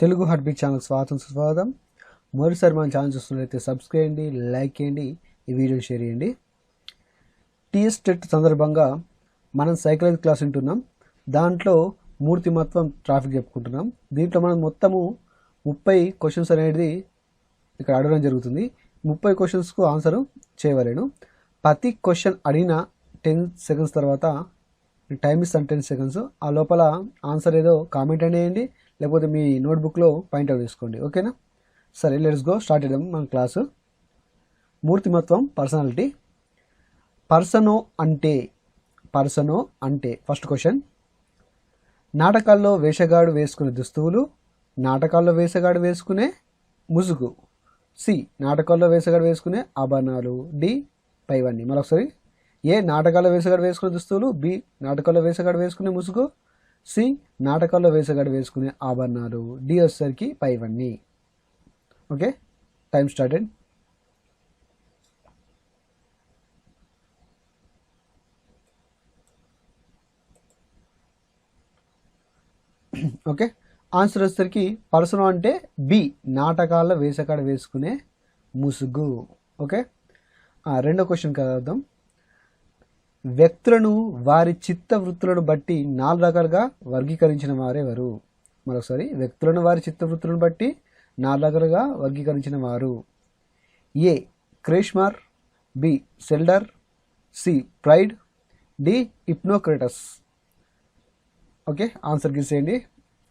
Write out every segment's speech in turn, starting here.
Telugu heart beat channel స్వాగతం. మొదటిసారి మన ఛానల్ చూస్తున్నట్లయితే సబ్స్క్రైబ్ చేయండి, లైక్ చేయండి, ఈ వీడియో షేర్ చేయండి. టీఎస్ టెట్ సందర్భంగా మనం సైకాలజీ క్లాస్ వింటున్నాం. దాంట్లో మూర్తిమత్వం ట్రాఫిక్ చెప్పుకుంటున్నాం. దీంట్లో మనం మొత్తము 30 క్వశ్చన్స్ అనేది ఇక్కడ అడగడం జరుగుతుంది. 30 క్వశ్చన్స్కు ఆన్సర్ చేయవలేను. ప్రతి క్వశ్చన్ అడిగిన 10 సెకండ్స్ తర్వాత టైం ఇస్తాను 10 సెకండ్స్. ఆ లోపల ఆన్సర్ ఏదో కామెంట్ అనేయండి, లేకపోతే మీ నోట్బుక్లో పాయింట్అవుట్ చేసుకోండి. ఓకేనా? సరే, లెట్స్ గో స్టార్ట్ చేద్దాం మన క్లాసు. మూర్తిమత్వం, పర్సనాలిటీ. పర్సనో అంటే ఫస్ట్ క్వశ్చన్. నాటకాల్లో వేషగాడు వేసుకునే దుస్తువులు, నాటకాల్లో వేషగాడు వేసుకునే ముసుగు. సి, నాటకాల్లో వేషగాడు వేసుకునే ఆభరణాలు. డి, పైవన్నీ. మరొకసారి, ఏ, నాటకాల్లో వేషగాడు వేసుకునే దుస్తువులు. బి, నాటకాల్లో వేషగాడు వేసుకునే ముసుగు. సి, నాటకాల్లో వేషగాడు వేసుకునే ఆభరణాలు. డి వచ్చేసరికి పైవన్నీ. Okay, time started. Okay, answer వచ్చేసరికి పర్సన్ అంటే బి, నాటకాల్లో వేషగాడు వేసుకునే ముసుగు. ఓకే, రెండో క్వశ్చన్ కదాం. వ్యక్తులను వారి చిత్త వృత్తులను బట్టి 4 రకాలుగా వర్గీకరించిన వారెవరు? మరొకసారి, వ్యక్తులను వారి చిత్త వృత్తులను బట్టి 4 రకాలుగా వర్గీకరించిన వారు. A, Kretschmer. B, Sheldon. C, Freud. D, Hippocrates. Okay, answer గీసేయండి.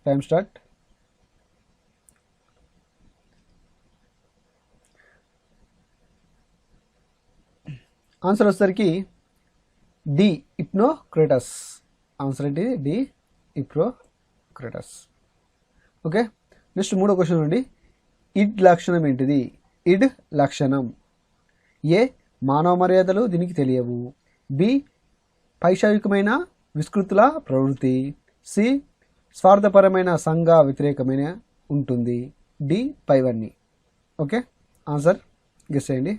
Time start. ఆన్సర్ వచ్చేసరికి డి, హిప్నోక్రటస్. ఆన్సర్ ఏంటి? D, Hippocrates. ఓకే, నెక్స్ట్ మూడో క్వశ్చన్ అండి. ఇడ్ లక్షణం ఏంటిది? ఇడ్ లక్షణం. ఏ, మానవ మర్యాదలు దీనికి తెలియవు. బి, పైశాచికమైన విస్కృతుల ప్రవృత్తి. సి, స్వార్థపరమైన సంఘ వ్యతిరేకమైన ఉంటుంది. డి, పైవన్నీ. ఓకే, ఆన్సర్ గెస్ చేయండి.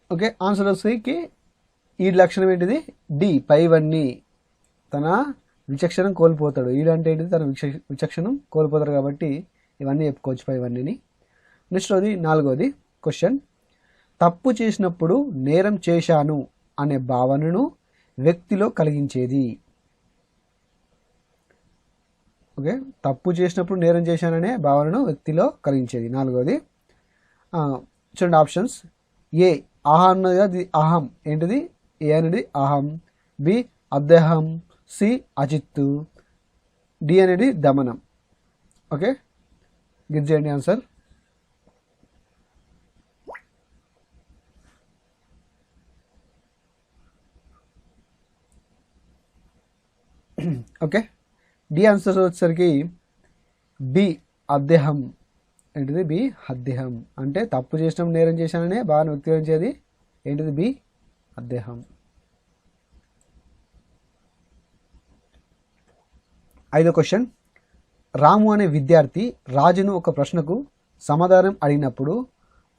ఓకే, ఆన్సర్ వచ్చేకి ఈ లక్షణం ఏంటిది? డి, పైవన్నీ. తన విచక్షణం కోల్పోతాడు. ఈడు అంటే ఏంటిది? తన విచక్షణం కోల్పోతాడు కాబట్టి ఇవన్నీ చెప్పుకోవచ్చు, పైవన్నీని. నెక్స్ట్ అది 4వది క్వశ్చన్. తప్పు చేసినప్పుడు నేరం చేశాను అనే భావనను వ్యక్తిలో కలిగించేది. ఓకే, తప్పు చేసినప్పుడు నేరం చేశాననే భావనను వ్యక్తిలో కలిగించేది. 4వది చూడండి ఆప్షన్స్. ఏ, అహం అన్నది అది అహం ఏంటిది? ఏ అనేది అహం. బి, అద్దహం. సి, అచిత్తు. డి అనేది దమనం. ఓకే, గిజ్ చేయండి ఆన్సర్. ఓకే, డి ఆన్సర్ వచ్చేసరికి బి, అద్దెహం. ఏంటిది? బి, అద్దెహం అంటే తప్పు చేసినప్పుడు నేరం చేశాననే భావన వ్యక్తీకరించేది ఏంటిది? బి, అద్దెహం. 5వ క్వశ్చన్. రాము అనే విద్యార్థి రాజును ఒక ప్రశ్నకు సమాధానం అడిగినప్పుడు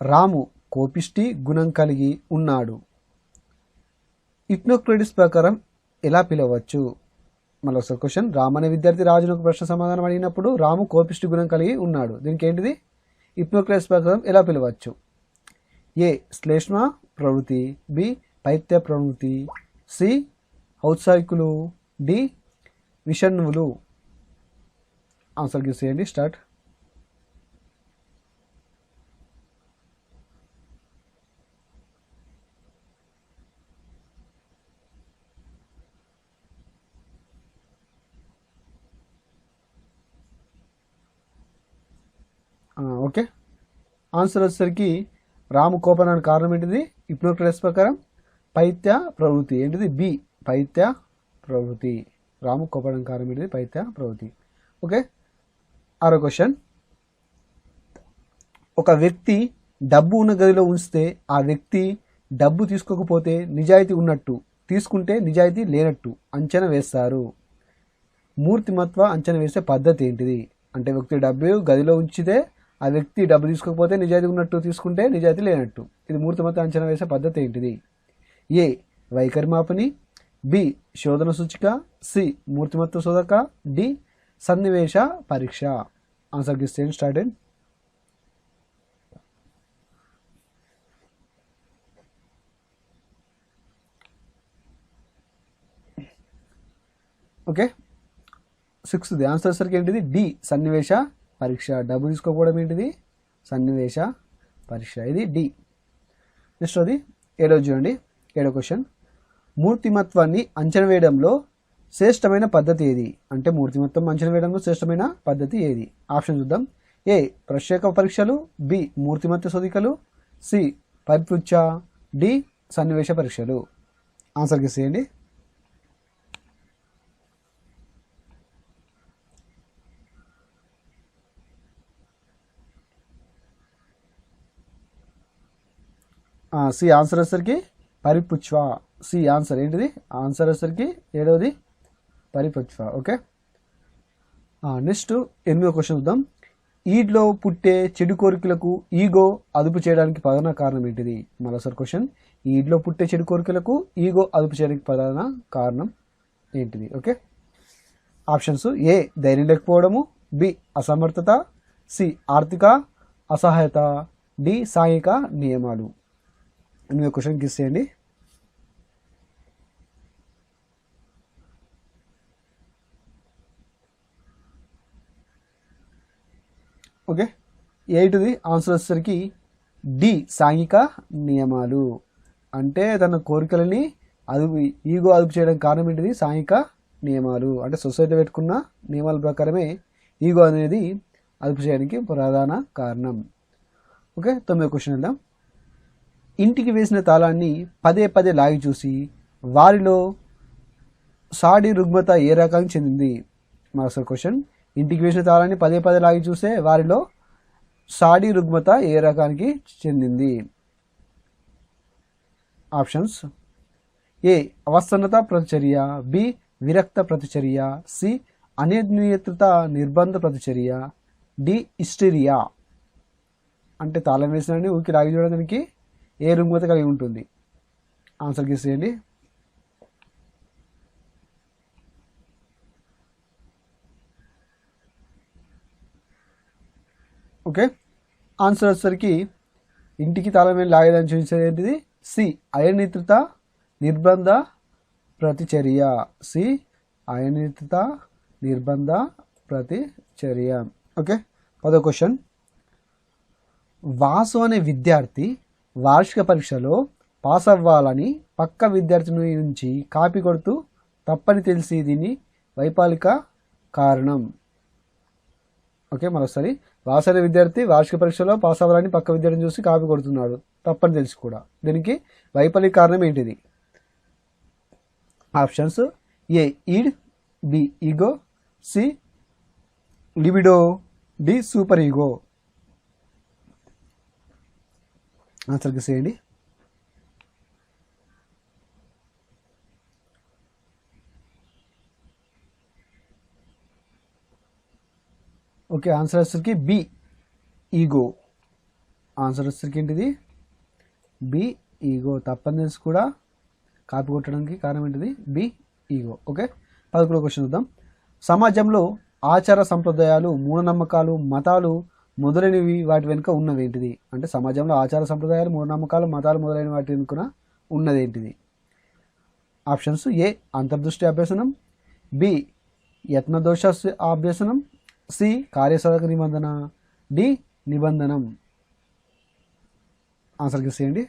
రాము కోపిష్టి గుణం కలిగి ఉన్నాడు. హిప్నోక్రటిస్ ప్రకారం ఎలా పిలవచ్చు? మళ్ళీ ఒకసారి క్వశ్చన్. రాము అనే విద్యార్థి రాజును ఒక ప్రశ్న సమాధానం అడిగినప్పుడు రాము కోపిష్టి గుణం కలిగి ఉన్నాడు. దీనికి ఏంటిది? హిప్నోక్రటిస్ ప్రకారం ఎలా పిలవచ్చు? ఏ, శ్లేష్మ ప్రవృత్తి. బి, పైత్య ప్రవృత్తి. సి, ఔత్సాహికులు. డి, విషణ్ణువులు. ఆన్సర్ గివ్ చేయండి. స్టార్ట్. ఓకే, ఆన్సర్ వచ్చేసరికి రాము కోపనానికి కారణం ఏంటిది? హిప్నోక్రటిస్ ప్రకారం పైత్య ప్రవృత్తి. ఏంటిది? బి, పైత్య ప్రవృత్తి. రాము కోపనానికి కారణం ఏంటిది? పైత్య ప్రవృత్తి. ఓకే, 6వ క్వశ్చన్. ఒక వ్యక్తి డబ్బు ఉన్న గదిలో ఉంచితే ఆ వ్యక్తి డబ్బు తీసుకోకపోతే నిజాయితీ ఉన్నట్టు, తీసుకుంటే నిజాయితీ లేనట్టు అంచనా వేస్తారు. మూర్తిమత్వ అంచనా వేసే పద్ధతి ఏంటిది? అంటే వ్యక్తి డబ్బు గదిలో ఉంచితే ఆ వ్యక్తి డబ్బు తీసుకోకపోతే నిజాయితీ ఉన్నట్టు, తీసుకుంటే నిజాయితీ లేనట్టు. ఇది మూర్తిమత్వ అంచనా వేసే పద్ధతి ఏంటిది? ఏ, వైఖరి మాపని. బి శోధన సూచిక, సి మూర్తిమత్వ శోధక, డి సన్నివేశ పరీక్ష. ఆన్సర్ గిస్ చేయండి. Start and okay. సిక్స్త్ది ఆన్సర్ వచ్చేసరికి ఏంటిది? డి సన్నివేశ పరీక్ష. డబ్బు తీసుకోకపోవడం ఏంటిది? సన్నివేశ పరీక్ష. ఇది డి. నెక్స్ట్ అది ఏడో చూడండి. ఏడో క్వశ్చన్, మూర్తిమత్వాన్ని అంచనా వేయడంలో శ్రేష్టమైన పద్ధతి ఏది? అంటే మూర్తిమత్వం అంచనా వేయడంలో శ్రేష్టమైన పద్ధతి ఏది? ఆప్షన్ చూద్దాం. ఏ ప్రత్యేక పరీక్షలు, బి మూర్తిమత్వ శోధికలు, సి పరిపృచ్ఛ, డి సన్నివేశ పరీక్షలు. ఆన్సర్ గెస్ చేయండి. సి ఆన్సర్ వచ్చేసరికి పరిపుచ్ఛ. సి ఆన్సర్ ఏంటిది? ఆన్సర్ వచ్చేసరికి ఏడవది పరిపుచ్ఛ. ఓకే. నెక్స్ట్ ఎనిమిదో క్వశ్చన్ చూద్దాం. ఈడ్లో పుట్టే చెడు కోరికలకు ఈగో అదుపు చేయడానికి ప్రధాన కారణం ఏంటిది? మరోసారి క్వశ్చన్, ఈడ్లో పుట్టే చెడు కోరికలకు ఈగో అదుపు చేయడానికి ప్రధాన కారణం ఏంటిది? ఓకే. ఆప్షన్స్: ఏ ధైర్యం లేకపోవడము, బి అసమర్థత, సి ఆర్థిక అసహాయత, డి సాంఘిక నియమాలు. ఎనిమిదో క్వశ్చన్ గిస్ చేయండి. ఓకే. ఎయిట్ది ఆన్సర్ వచ్చేసరికి డి సాంఘిక నియమాలు. అంటే తన కోరికలని ఈగో అదుపు చేయడానికి కారణం ఏంటిది? సాంఘిక నియమాలు. అంటే సొసైటీ పెట్టుకున్న నియమాల ప్రకారమే ఈగో అనేది అదుపు చేయడానికి ప్రధాన కారణం. ఓకే. తొమ్మిదో క్వశ్చన్ వెళ్దాం. ఇంటికి వేసిన తాళాన్ని పదే పదే లాగి చూసి వారిలో సాడి రుగ్మత ఏ రకానికి చెందింది? మరోసారి క్వశ్చన్, ఇంటికి వేసిన తాళాన్ని పదే పదే లాగి చూసే వారిలో సాడి రుగ్మత ఏ రకానికి చెందింది? ఆప్షన్స్: ఏ అవసన్నత ప్రతిచర్య, బి విరక్త ప్రతిచర్య, సి అనియత్రిత నిర్బంధ ప్రతిచర్య, డి హిస్టీరియా. అంటే తాళం వేసినని ఊరికి లాగి చూడడానికి ఏ రుగ్మత కలిగి ఉంటుంది? ఆన్సర్ గెస్ చేయండి. ఓకే. ఆన్సర్ వచ్చేసరికి ఇంటికి తాళం లాగేదని చూపించేది ఏంటిది? సి అనియత్రిత నిర్బంధ ప్రతిచర్య. సి అనియత్రిత నిర్బంధ ప్రతిచర్య. ఓకే. 10వ క్వశ్చన్, వాసు అనే విద్యార్థి వార్షిక పరీక్షలో పాస్ అవ్వాలని పక్క విద్యార్థి నుంచి కాపీ కొడుతూ తప్పని తెలిసి దీన్ని వైఫల్య కారణం. ఓకే. మరోసారి, వాసు అనే విద్యార్థి వార్షిక పరీక్షలో పాస్ అవ్వాలని పక్క విద్యార్థిని చూసి కాపీ కొడుతున్నాడు తప్పని తెలిసి కూడా. దీనికి వైఫల్య కారణం ఏంటిది? Options: A id, B ego, C libido, D super ego. Answer guess చేయండి. ఓకే. ఆన్సర్ వచ్చేసరికి బి ఈగో. ఆన్సర్ వచ్చేసరికి ఏంటిది? B ego. తప్పని తెలిసి కూడా కాపీ కొట్టడానికి కారణం ఏంటిది? B ego. ఓకే. 11వ క్వశ్చన్ చూద్దాం. సమాజంలో ఆచార సంప్రదాయాలు, మూఢనమ్మకాలు, మతాలు మొదలైనవి వాటి వెనుక ఉన్నది ఏంటిది? అంటే సమాజంలో ఆచార సంప్రదాయాలు, మూఢనమ్మకాలు, మతాలు మొదలైన వాటి వెనుక ఉన్నది ఏంటిది? ఆప్షన్స్: ఏ అంతర్దృష్టి అభ్యసనం, బి యత్నదోష అభ్యసనం, సి కార్యసాధక నిబంధన, డి నిబంధనం. ఆన్సర్ గెస్ చేయండి.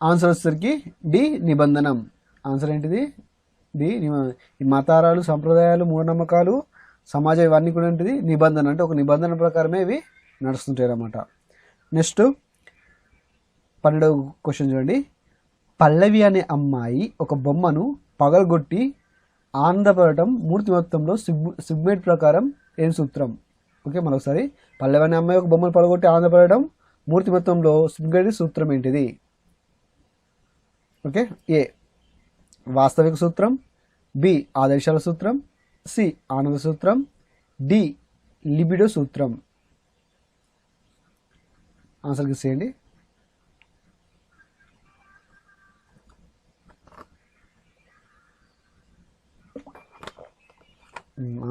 ఆన్సర్ వచ్చేసరికి డి నిబంధనం. ఆన్సర్ ఏంటిది? డి. ఈ మతారాలు, సంప్రదాయాలు, మూఢనమ్మకాలు, సమాజం ఇవన్నీ కూడా ఏంటిది? నిబంధన. అంటే ఒక నిబంధన ప్రకారమే ఇవి నడుస్తుంటాయి అన్నమాట. నెక్స్ట్ 12వ క్వశ్చన్ చూడండి. పల్లవి అనే అమ్మాయి ఒక బొమ్మను పగలగొట్టి ఆనందపడటం మూర్తిమత్వంలో సిగ్మేట్ ప్రకారం ఏం సూత్రం? ఓకే. మరోసారి, పల్లవి అనే అమ్మాయి ఒక బొమ్మను పగలగొట్టి ఆనందపడటం మూర్తిమత్వంలో సిగ్మేట్ సూత్రం ఏంటిది? ఓకే. ఏ వాస్తవిక సూత్రం, బి ఆదర్శాల సూత్రం, సి ఆనంద సూత్రం, డి లిబిడో సూత్రం. ఆన్సర్ గెస్ చేయండి.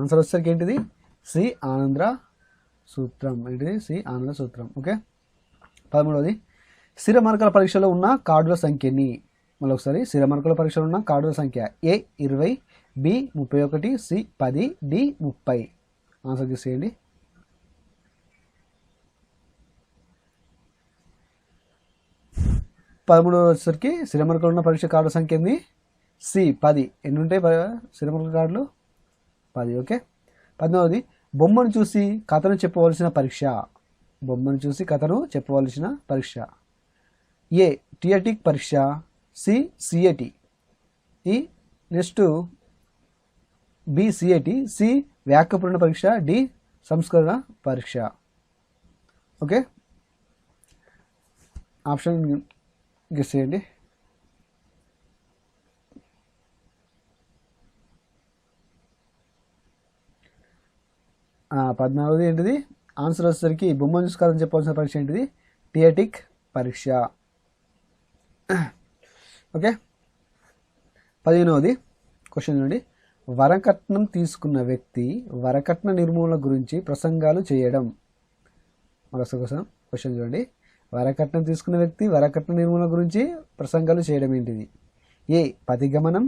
ఆన్సర్ వచ్చేసరికి ఏంటిది? సి ఆనంద్ర సూత్రం. ఏంటిది? సి ఆనంద సూత్రం. ఓకే. 13వది స్థిర మార్కుల పరీక్షలో ఉన్న కార్డుల సంఖ్యని మళ్ళీ ఒకసారి స్థిర మార్కుల పరీక్షలో ఉన్న కార్డుల సంఖ్య ఏ 20, బి 31, సి 10, డి 30. ఆన్సర్ చేసేయండి. వచ్చేసరికి స్థిర మార్కులు ఉన్న పరీక్ష కార్డుల సంఖ్య ఏంది? సి 10. ఎన్ని ఉంటాయి స్థిర మార్కుల కార్డులు? 10. ఓకే. 14వది బొమ్మను చూసి కథను చెప్పవలసిన పరీక్ష. బొమ్మను చూసి కథను చెప్పవలసిన పరీక్ష ఏ థియటిక్ పరీక్ష, సి సిఏటి, ఈ నెక్స్ట్ బి సిఏటి, సి వ్యాకరణ పరీక్ష, డి సంస్కరణ పరీక్ష. ఓకే. ఆప్షన్ గెస్ చేయండి. పద్నాలుగోది ఏంటిది? ఆన్సర్ వచ్చేసరికి బొమ్మ చూసి కథని చెప్పాల్సిన పరీక్ష ఏంటిది? థియటిక్ పరీక్ష. ఓకే. 15వది క్వశ్చన్ చూడండి. వరకట్నం తీసుకున్న వ్యక్తి వరకట్న నిర్మూలన గురించి ప్రసంగాలు చేయడం. మరొక క్వశ్చన్ చూడండి. వరకట్నం తీసుకున్న వ్యక్తి వరకట్న నిర్మూలన గురించి ప్రసంగాలు చేయడం ఏంటిది? ఏ ప్రతిగమనం,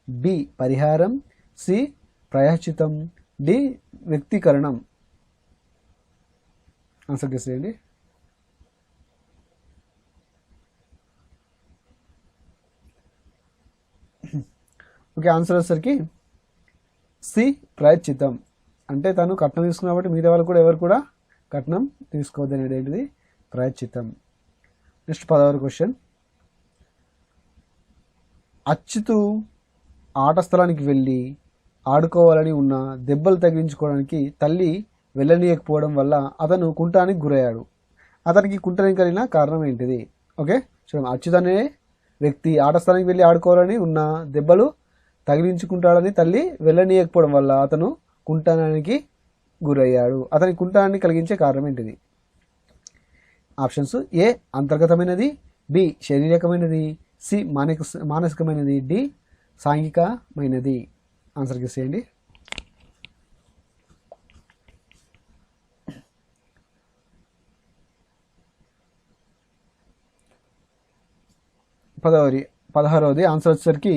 బి పరిహారం, సి ప్రాయశ్చితం, డి వ్యక్తీకరణం. ఆన్సర్ గెస్ చేయండి. ఓకే. ఆన్సర్ వచ్చేసరికి సి ప్రాయశ్చితం. అంటే తను కట్నం తీసుకున్న కాబట్టి మిగతా వాళ్ళు కూడా ఎవరు కూడా కట్నం తీసుకోవద్దు అనేది ఏంటిది? ప్రాయశ్చితం. Next 16వ question. అచ్యుతు ఆట స్థలానికి వెళ్ళి ఆడుకోవాలని ఉన్న దెబ్బలు తగిలించుకోవడానికి తల్లి వెళ్ళనీయకపోవడం వల్ల అతను కుంటానికి గురయ్యాడు. అతనికి కుంటానికి కలిగిన కారణం ఏంటిది? ఓకే. చూడండి. అచ్యుత్ అనే వ్యక్తి ఆట స్థలానికి వెళ్ళి ఆడుకోవాలని ఉన్న దెబ్బలు తగిలించుకుంటాడని తల్లి వెళ్ళనీయకపోవడం వల్ల అతను కుంటానికి గురయ్యాడు. అతని కుంటాన్ని కలిగించే కారణం ఏంటిది? ఆప్షన్స్ ఏ అంతర్గతమైనది, బి శారీరకమైనది, సి మానసికమైనది, డి సాంఘికమైనది. ఆన్సర్ గెస్ చేయండి. పదహారవది ఆన్సర్ వచ్చేసరికి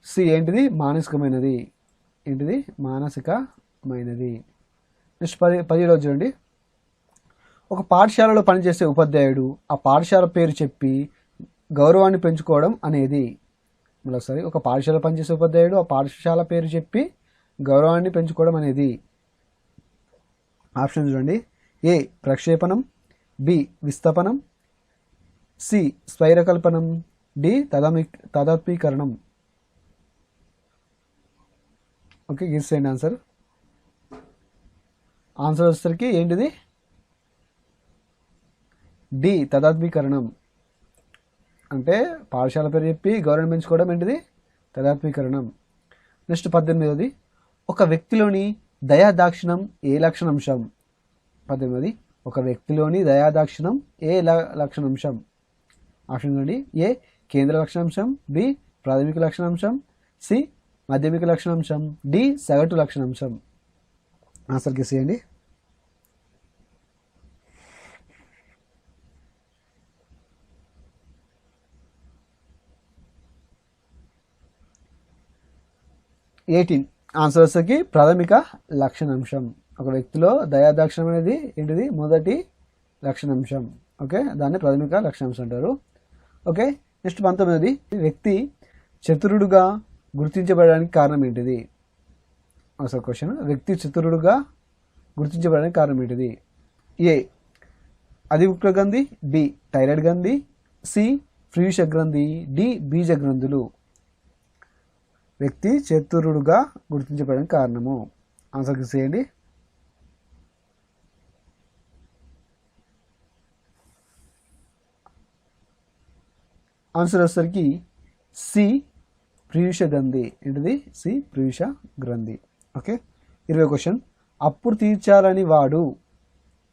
సి ఏంటిది? మానసికమైనది. ఏంటిది? మానసికమైనది. నెక్స్ట్ 17 చూడండి. ఒక పాఠశాలలో పనిచేసే ఉపాధ్యాయుడు ఆ పాఠశాల పేరు చెప్పి గౌరవాన్ని పెంచుకోవడం అనేది. మరోసారి ఒక పాఠశాల పనిచేసే ఉపాధ్యాయుడు ఆ పాఠశాల పేరు చెప్పి గౌరవాన్ని పెంచుకోవడం అనేది. ఆప్షన్ చూడండి. ఏ ప్రక్షేపణం, బి విస్థాపనం, సి స్వైరకల్పనం, డి తదాత్మీకరణం. ఓకే. గెస్ చేయండి ఆన్సర్. ఆన్సర్ వచ్చేసరికి ఏంటిది? డి తదాత్మీకరణం. అంటే పాఠశాల పేరు చెప్పి గౌరవం పెంచుకోవడం ఏంటిది? తదాత్మీకరణం. నెక్స్ట్ 18వది ఒక వ్యక్తిలోని దయాదాక్షిణం ఏ లక్షణాంశం? 18వది ఒక వ్యక్తిలోని దయాదాక్షిణం ఏ లక్షణాంశం? ఆప్షన్ చూడండి. ఏ కేంద్ర లక్షణాంశం, బి ప్రాథమిక లక్షణాంశం, సి మాధ్యమిక లక్షణాంశం, డి సగటు లక్షణాంశం. ఆన్సర్ గెస్ చేయండి. ఆన్సర్ వచ్చేసరికి ప్రాథమిక లక్షణాంశం. ఒక వ్యక్తిలో దయాదాక్షిణం అనేది ఏంటిది? మొదటి లక్షణాంశం. ఓకే. దాన్ని ప్రాథమిక లక్షణాంశం అంటారు. ఓకే. నెక్స్ట్ 19వది వ్యక్తి చతురుడుగా గుర్తించబడడానికి కారణం ఏంటిది? అసలు క్వశ్చన్. వ్యక్తి చతురుడుగా గుర్తించబడడానికి కారణం ఏంటిది? ఏ అధివృక్క గ్రంథి, బి థైరాయిడ్ గ్రంథి, సి పీయూష గ్రంథి, డి బీజ గ్రంథులు. వ్యక్తి చతురుడుగా గుర్తించబడడానికి కారణము. ఆన్సర్ గెస్ చేయండి. ఆన్సర్ వచ్చేసరికి సి పీయూష గ్రంథి. ఏంటిది? సి పీయూష గ్రంథి. ఓకే. 20వ క్వశ్చన్. అప్పు తీర్చాలని వాడు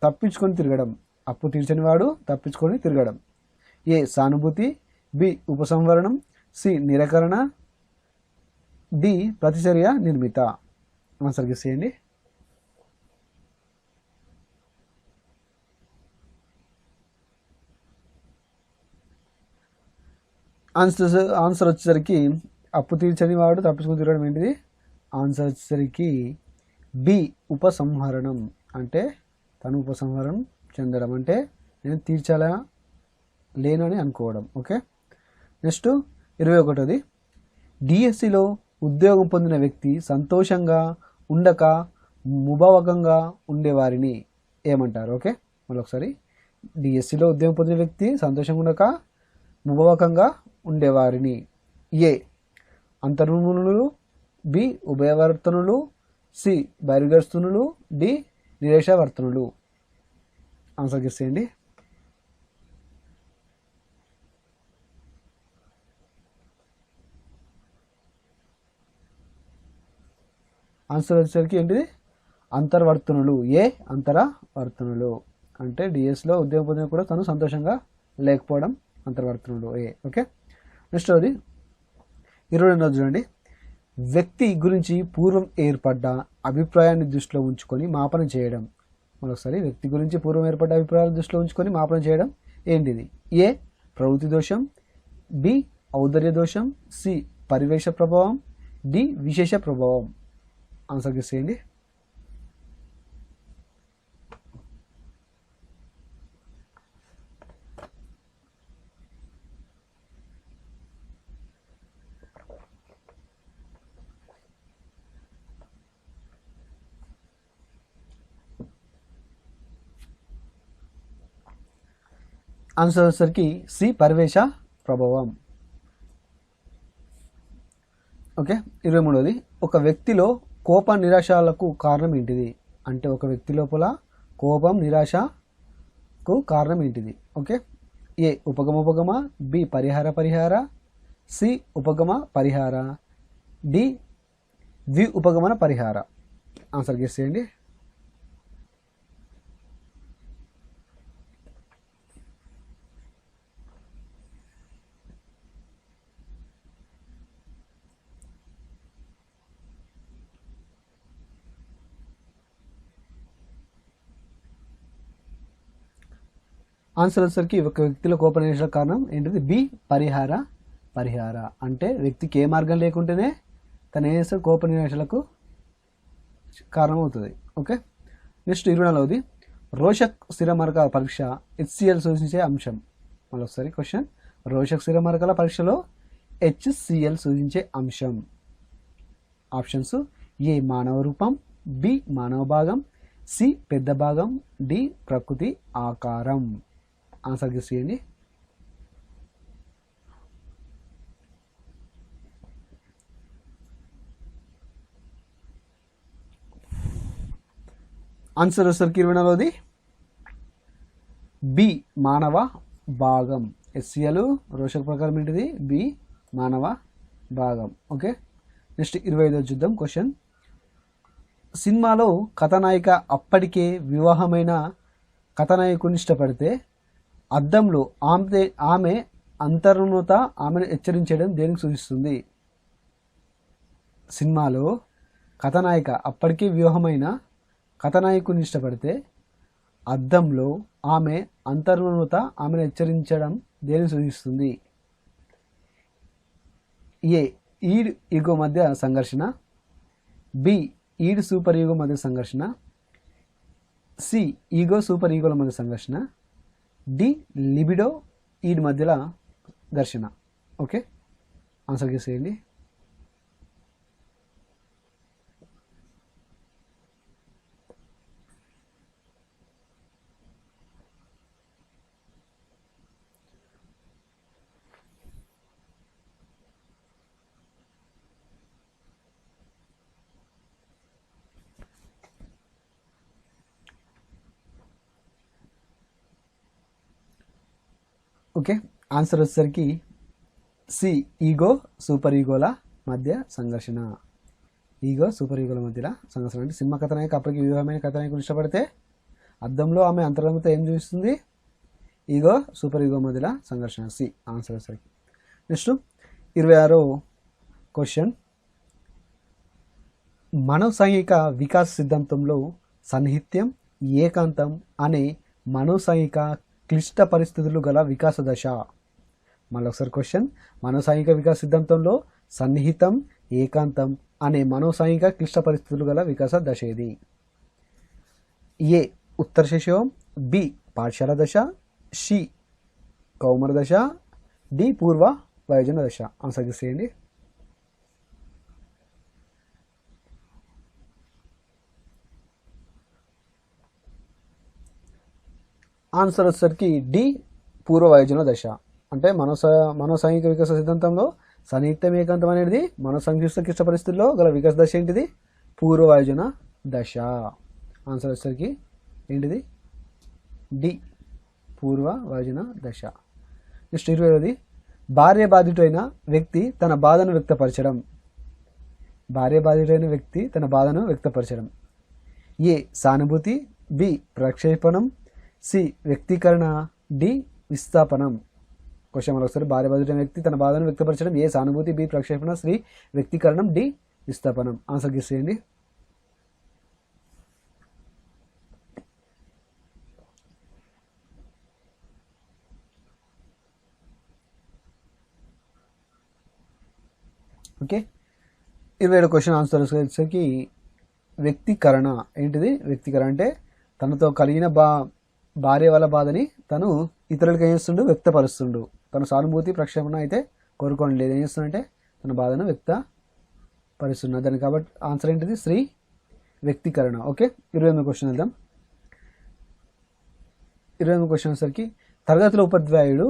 తప్పించుకొని తిరగడం. అప్పు తీర్చని వాడు తప్పించుకొని తిరగడం. ఏ సానుభూతి, బి ఉపసంహరణం, సి నిరాకరణ, డి ప్రతిచర్య నిర్మిత. ఆన్సర్ గెస్ చేయండి. ఆన్సర్ వచ్చేసరికి అప్పు తీర్చని వాడు తప్పించుకుని తిరగడం ఏంటిది? ఆన్సర్ వచ్చేసరికి బి ఉపసంహరణం. అంటే తను ఉపసంహరణం చెందడం, అంటే నేను తీర్చాలా లేను అని అనుకోవడం. ఓకే, నెక్స్ట్ 21ది. డిఎస్సిలో ఉద్యోగం పొందిన వ్యక్తి సంతోషంగా ఉండక ముభావకంగా ఉండేవారిని ఏమంటారు? ఓకే, మళ్ళీ ఒకసారి. డిఎస్సిలో ఉద్యోగం పొందిన వ్యక్తి సంతోషంగా ఉండక ముభావకంగా ఉండేవారిని ఏ అంతర్మునులు, బి ఉభయవర్తనులు, సి బహిర్గస్తునులు, డి నిరేషవర్తనులు. ఆన్సర్ గెస్ చేయండి. ఆన్సర్ వచ్చేసరికి ఏంటిది? అంతర్వర్తనులు. ఏ అంతరవర్తనులు. అంటే డిఎస్లో ఉద్యోగం పొందిన కూడా తను సంతోషంగా లేకపోవడం అంతర్వర్తనులు. ఏ. ఓకే, నెక్స్ట్ అది 22 చూడండి. వ్యక్తి గురించి పూర్వం ఏర్పడ్డ అభిప్రాయాన్ని దృష్టిలో ఉంచుకొని మాపన చేయడం. మరొకసారి, వ్యక్తి గురించి పూర్వం ఏర్పడ్డ అభిప్రాయాలను దృష్టిలో ఉంచుకొని మాపన చేయడం ఏంటిది? ఏ ప్రవృత్తి దోషం, బి ఔదర్య దోషం, సి పరివేష ప్రభావం, డి విశేష ప్రభావం. ఆన్సర్ గెస్ చేయండి. ఆన్సర్ వచ్చేసరికి సి పరివేష ప్రభావం. ఓకే, 23ది. ఒక వ్యక్తిలో కోప నిరాశలకు కారణం ఏంటిది? అంటే ఒక వ్యక్తి లోపల కోపం నిరాశకు కారణం ఏంటిది? ఓకే, ఏ ఉపగమ, బి పరిహార, సి ఉపగమ పరిహార, డి వి ఉపగమన పరిహార. ఆన్సర్ గెస్ చేయండి. ఆన్సర్ వచ్చేసరికి ఒక వ్యక్తిలో కోప నిరాశ కారణం ఏంటిది? బి పరిహార. అంటే వ్యక్తికి ఏ మార్గం లేకుంటేనే తను ఏం చేస్తాడు? కోప నిరాశలకు కారణం అవుతుంది. Okay, next 24ది. రోషక్ స్థిరమరక పరీక్ష HCl సూచించే అంశం. మళ్ళొకసారి క్వశ్చన్. రోషక్ స్థిరమరకల పరీక్షలో HCl సూచించే అంశం. ఆప్షన్స్: ఏ మానవ రూపం, బి మానవ భాగం, సి పెద్ద భాగం, డి ప్రకృతి ఆకారం. ఆన్సర్ గెస్ చేయండి. ఆన్సర్ వచ్చేసరికి 24ది బి మానవ భాగం. HCl రోషక ప్రకారం ఏంటిది? బి మానవ భాగం. ఓకే, నెక్స్ట్ 25వ చూద్దాం క్వశ్చన్. సినిమాలో కథానాయిక అప్పటికే వివాహమైన కథానాయకుని ఇష్టపడితే అద్దంలో ఆమె అంతర్ముత ఆమెను హెచ్చరించడం దేనికి సూచిస్తుంది? సినిమాలో కథానాయిక అప్పటికే వివాహమైన కథానాయకుని ఇష్టపడితే అద్దంలో ఆమె అంతర్ముత ఆమెను హెచ్చరించడం దేనికి సూచిస్తుంది? ఏ ఈడ్ ఈగో మధ్య సంఘర్షణ, బి ఈడ్ సూపర్ ఈగో మధ్య సంఘర్షణ, సి ఈగో సూపర్ ఈగోల మధ్య సంఘర్షణ, డి లిబిడో ఈడ్ మధ్యల ఘర్షణ. ఓకే, ఆన్సర్ గెస్ చేయండి. ఓకే, ఆన్సర్ వచ్చేసరికి సి ఈగో సూపర్ ఈగోల మధ్య సంఘర్షణ. ఈగో సూపర్ ఈగోల మధ్యలో సంఘర్షణ. అంటే సింహ కథనాయక అప్పటికి వివాహమైన కథనాయకుని ఇష్టపడితే అద్దంలో ఆమె అంతరంగంతో ఏం చూపిస్తుంది? ఈగో సూపర్ ఈగో మధ్యలో సంఘర్షణ. సి ఆన్సర్ వచ్చేసరికి. నెక్స్ట్ 26వ క్వశ్చన్. మనోసాంఘిక వికాస సిద్ధాంతంలో సన్నిహిత్యం, ఏకాంతం అనే మనోసాంఘిక క్లిష్ట పరిస్థితులు గల వికాస దశ. మళ్ళీ ఒకసారి క్వశ్చన్. మనోసాంఘిక వికాస సిద్ధాంతంలో సన్నిహితం, ఏకాంతం అనే మనోసాంఘిక క్లిష్ట పరిస్థితులు గల వికాస దశ ఇది. ఏ ఉత్తర శైశవం, బి పాఠశాల దశ, సి కౌమార దశ, డి పూర్వ వయోజన దశ. ఆన్సర్ చేయండి. ఆన్సర్ వచ్చేసరికి డి పూర్వ వయోజన దశ. అంటే మనోసాంఘిక వికాస సిద్ధాంతంలో సన్నిహితం, ఏకాంతం అనేది మనోసంక్లిష్ట క్లిష్ట పరిస్థితుల్లో గల వికాస దశ ఏంటిది? పూర్వ వయోజన దశ. ఆన్సర్ వచ్చేసరికి ఏంటిది? డి పూర్వ వయోజన దశ. నెక్స్ట్ 20ది. భార్య బాధితుడైన వ్యక్తి తన బాధను వ్యక్తపరచడం. భార్య బాధితుడైన వ్యక్తి తన బాధను వ్యక్తపరచడం. ఏ సానుభూతి, బి ప్రక్షేపణం, సి వ్యక్తీకరణ, డి విస్థాపనం. క్వశ్చన్ మళ్ళీ ఒకసారి. భార్య బాధితుడైన వ్యక్తి తన బాధను వ్యక్తపరచడం. ఏ సానుభూతి, బి ప్రక్షేపణ, సి వ్యక్తీకరణం, డి విస్థాపనం. ఆన్సర్ గెస్ చేయండి. ఓకే. 27వ క్వశ్చన్ ఆన్సర్ వచ్చేసరికి వ్యక్తీకరణ. ఏంటిది వ్యక్తీకరణ? అంటే తనతో కలిగిన భార్య వాళ్ళ బాధని తను ఇతరులకు ఏం చేస్తుండు? వ్యక్తపరుస్తుండు. తన సానుభూతి ప్రక్షేపణ అయితే కోరుకోండి లేదు. ఏం చేస్తుందంటే తన బాధను వ్యక్తపరుస్తున్నాడు. దానికి కాబట్టి ఆన్సర్ ఏంటిది? శ్రీ వ్యక్తీకరణ. ఓకే. 28వ క్వశ్చన్ వెళ్దాం. 28వ క్వశ్చన్ వచ్చేసరికి తరగతిలో ఉపాధ్యాయుడు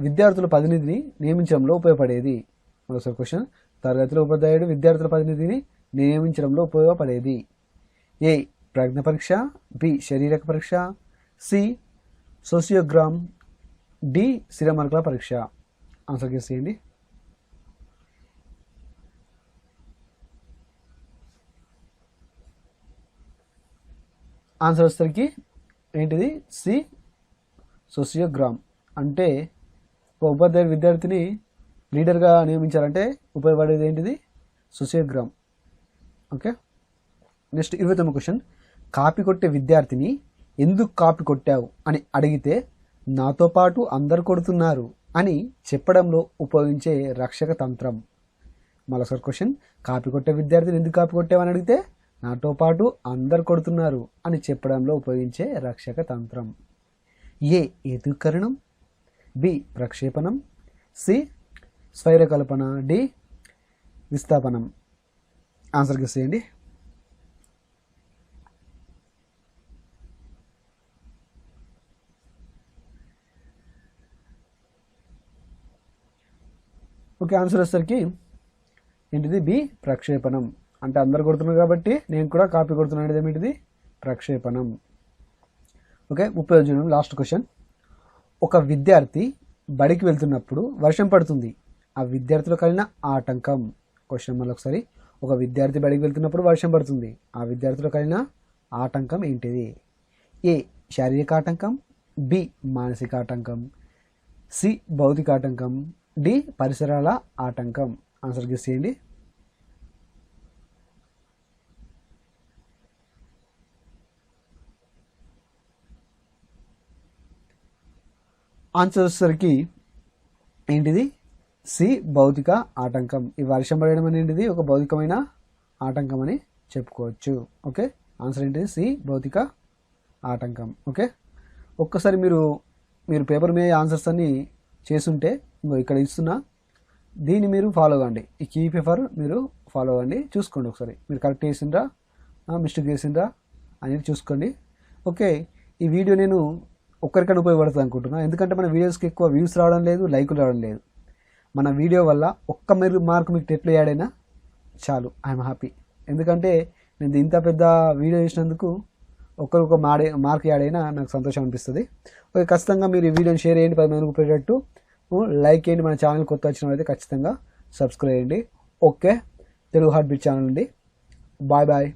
విద్యార్థుల ప్రతినిధిని నియమించడంలో ఉపయోగపడేది. మరోసారి క్వశ్చన్. తరగతిలో ఉపాధ్యాయుడు విద్యార్థుల ప్రతినిధిని నియమించడంలో ఉపయోగపడేది. ఏ ప్రజ్ఞ పరీక్ష, బి శారీరక పరీక్ష, సి సోసియోగ్రామ్, డి సిరమర్కుల పరీక్ష. ఆన్సర్ గెస్ చేయండి. ఆన్సర్ వచ్చేసరికి ఏంటిది? C sociogram. అంటే ఒక ఉపాధ్యాయుడు విద్యార్థిని లీడర్గా నియమించాలంటే ఉపయోగపడేది ఏంటిది? సోసియోగ్రామ్. ఓకే. నెక్స్ట్ 29వ క్వశ్చన్. కాపీ కొట్టే విద్యార్థిని ఎందుకు కాపీ కొట్టావు అని అడిగితే నాతో పాటు అందరు కొడుతున్నారు అని చెప్పడంలో ఉపయోగించే రక్షక తంత్రం. మరోసారి క్వశ్చన్. కాపీ కొట్టే విద్యార్థిని ఎందుకు కాపీ కొట్టావు అని అడిగితే నాతో పాటు అందరు కొడుతున్నారు అని చెప్పడంలో ఉపయోగించే రక్షక తంత్రం. ఏ ఏకీకరణం, బి ప్రక్షేపణం, సి స్వైరకల్పన, డి విస్థాపనం. ఆన్సర్ గెస్ చేయండి. ఓకే. ఆన్సర్ వచ్చేసరికి ఏంటిది? బి ప్రక్షేపణం. అంటే అందరు కొడుతున్నారు కాబట్టి నేను కూడా కాపీ కొడుతున్నాను అనేది ఏమిటిది? ప్రక్షేపణం. ఓకే. 30వ జూన్ లాస్ట్ క్వశ్చన్. ఒక విద్యార్థి బడికి వెళ్తున్నప్పుడు వర్షం పడుతుంది. ఆ విద్యార్థిలో కలిగిన ఆటంకం. క్వశ్చన్ మళ్ళీ ఒకసారి. ఒక విద్యార్థి బడికి వెళ్తున్నప్పుడు వర్షం పడుతుంది. ఆ విద్యార్థిలో కలిగిన ఆటంకం ఏంటిది? ఏ శారీరక ఆటంకం, బి మానసిక ఆటంకం, సి భౌతిక ఆటంకం, డి పరిసరాల ఆటంకం. ఆన్సర్ గెస్ చేయండి. ఆన్సర్ వచ్చేసరికి ఏంటిది? సి భౌతిక ఆటంకం. ఈ వర్షం పడడం అనేది ఒక భౌతికమైన ఆటంకం అని చెప్పుకోవచ్చు. ఓకే. ఆన్సర్ ఏంటిది? సి భౌతిక ఆటంకం. ఓకే. ఒక్కసారి మీరు పేపర్ మీద ఆన్సర్స్ అన్ని చేసుంటే ఇంకో ఇక్కడ ఇస్తున్నా దీన్ని మీరు ఫాలో అవ్వండి. ఈ కీ పేపర్ మీరు ఫాలో అవ్వండి. చూసుకోండి ఒకసారి మీరు కరెక్ట్ చేసిండ్రా మిస్టేక్ చేసిండ్రా అనేది చూసుకోండి. ఓకే. ఈ వీడియో నేను ఒక్కరికైనా ఉపయోగపడుతుంది అనుకుంటున్నాను. ఎందుకంటే మన వీడియోస్కి ఎక్కువ వ్యూస్ రావడం లేదు, లైకులు రావడం లేదు. మన వీడియో వల్ల ఒక్క మార్కు మీకు టెట్లో యాడ్ అయినా చాలు, ఐఎమ్ హ్యాపీ. ఎందుకంటే నేను ఇంత పెద్ద వీడియో చేసినందుకు ఒక్కరికి మార్క్ యాడ్ అయినా నాకు సంతోషం అనిపిస్తుంది. ఓకే. ఖచ్చితంగా మీరు ఈ వీడియోని షేర్ చేయండి, 10 మందికి ఉపయోగపడేటట్టు లైక్ చేయండి. మన ఛానల్ కొత్త వచ్చిన అయితే ఖచ్చితంగా సబ్స్క్రైబ్ చేయండి. Okay. Telugu heart beat channel అండి. Bye bye.